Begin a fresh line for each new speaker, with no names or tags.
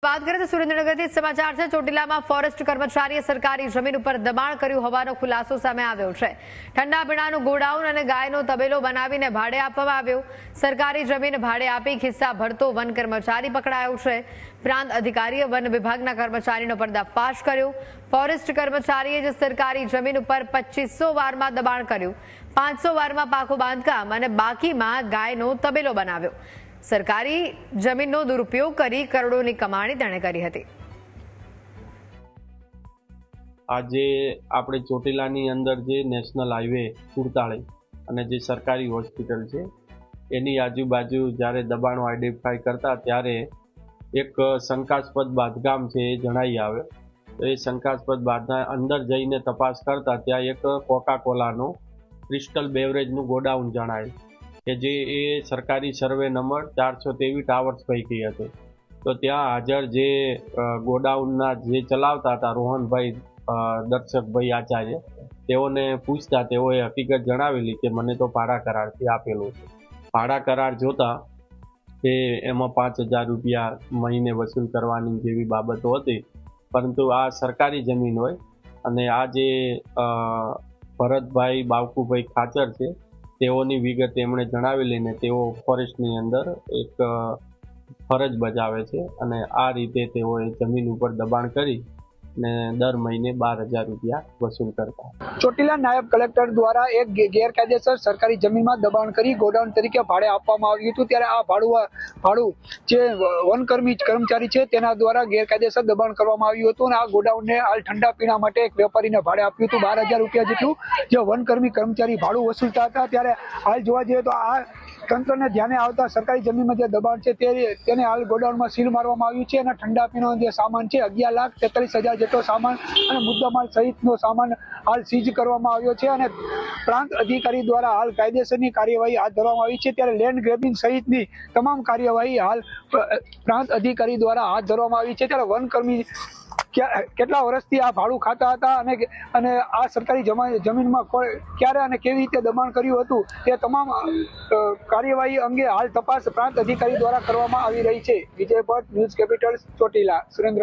વાત કરીએ તો સુરેન્દ્રનગરથી સમાચાર છે। ચોટીલામાં ફોરેસ્ટ કર્મચારીએ સરકારી જમીન ઉપર દબાણ કર્યું હોવાનો ખુલાસો સામે આવ્યો છે। ઠંડા પીણાનું ગોડાઉન અને ગાયનો તબેલો બનાવીને ભાડે આપવામાં આવ્યો। સરકારી જમીન ભાડે આપી ખિસ્સા ભરતો વન કર્મચારી પકડાયો છે। પ્રાંત અધિકારીએ વન વિભાગના કર્મચારીનો પર્દાફાશ કર્યો। ફોરેસ્ટ કર્મચારીએ જ સરકારી જમીન ઉપર 2500 વારમાં દબાણ કર્યું। 500 વારમાં પાકું બાંધકામ અને બાકીમાં ગાયનો તબેલો બનાવ્યો। સરકારી જમીનનો દુરુપયોગ કરી કરોડોની કમાણી તેણે કરી હતી।
આજે આપણે ચોટીલાની અંદર જે નેશનલ હાઈવે 47 અને જે સરકારી હોસ્પિટલ છે એની આજુબાજુ જ્યારે દબાણો આઈડેન્ટિફાઈ કરતા ત્યારે એક શંકાસ્પદ બાંધકામ છે એ જણાઈ આવે। તો એ શંકાસ્પદ બાંધકામ અંદર જઈને તપાસ કરતા ત્યાં એક કોકા કોલાનું ક્રિસ્ટલ બેવરેજનું ગોડાઉન જણાય કે જે એ સરકારી સર્વે નંબર 423 ટાવર્સ પૈકી હતું। તો ત્યાં હાજર જે ગોડાઉનના જે ચલાવતા હતા રોહનભાઈ દર્શકભાઈ આચાર્ય, તેઓને પૂછતા તેઓએ હકીકત જણાવેલી કે મને તો ભાડા કરારથી આપેલું છે। ભાડા કરાર જોતા કે એમાં 5000 રૂપિયા મહિને વસૂલ કરવાની જેવી બાબતો હતી, પરંતુ આ સરકારી જમીન હોય અને આ જે ભરતભાઈ બાવકુભાઈ ખાચર છે તેઓની વિગત એમણે જણાવેલી ને તેઓ ફોરેસ્ટની અંદર એક ફરજ બજાવે છે અને આ રીતે તેઓએ જમીન ઉપર દબાણ કરી ને દર મહિને 12000 રૂપિયા વસૂલ કરતા।
ચોટીલા નાયબ કલેક્ટર દ્વારા એક ગેરકાયદેસર સરકારી જમીનમાં દબાણ કરી ગોડાઉન તરીકે ભાડે આપવામાં આવ્યું હતું, ત્યારે આ ભાડું જે વનકર્મી કર્મચારી છે તેના દ્વારા ગેરકાયદેસર દબાણ કરવામાં આવ્યું હતું અને આ ગોડાઉનને હાલ ઠંડા પીણા માટે એક વેપારીને ભાડે આપ્યું હતું 12000 રૂપિયા જેટલું, જે વનકર્મી કર્મચારી ભાડું વસૂલતા હતા। ત્યારે હાલ જોવા જઈએ તો આ તંત્રને ધ્યાને આવતા સરકારી જમીનમાં જે દબાણ છે તેને હાલ ગોડાઉનમાં સીલ મારવામાં આવ્યું છે અને ઠંડા પીણાનો જે સામાન છે 11,43,000 જેટલો સામાન અને મુદ્દામાલ સહિતનો સામાન હાલ સીઝ કરવામાં આવ્યો છે અને પ્રાંત અધિકારી દ્વારા હાલ કાયદેસરની કાર્યવાહી હાથ ધરવામાં આવી છે। ત્યારે લેન્ડ ગ્રેબિંગ સહિતની તમામ કાર્યવાહી હાલ પ્રાંત અધિકારી દ્વારા હાથ ધરવામાં આવી છે। ત્યારે વનકર્મી કેટલા વર્ષથી આ ભાડું ખાતા હતા અને આ સરકારી જમીનમાં ક્યારે અને કેવી રીતે દબાણ કર્યું હતું તે તમામ કાર્યવાહી અંગે હાલ તપાસ પ્રાંત અધિકારી દ્વારા કરવામાં આવી રહી છે। વિજય ભટ્ટ, ન્યૂઝ કેપિટલ, ચોટીલા, સુરેન્દ્ર।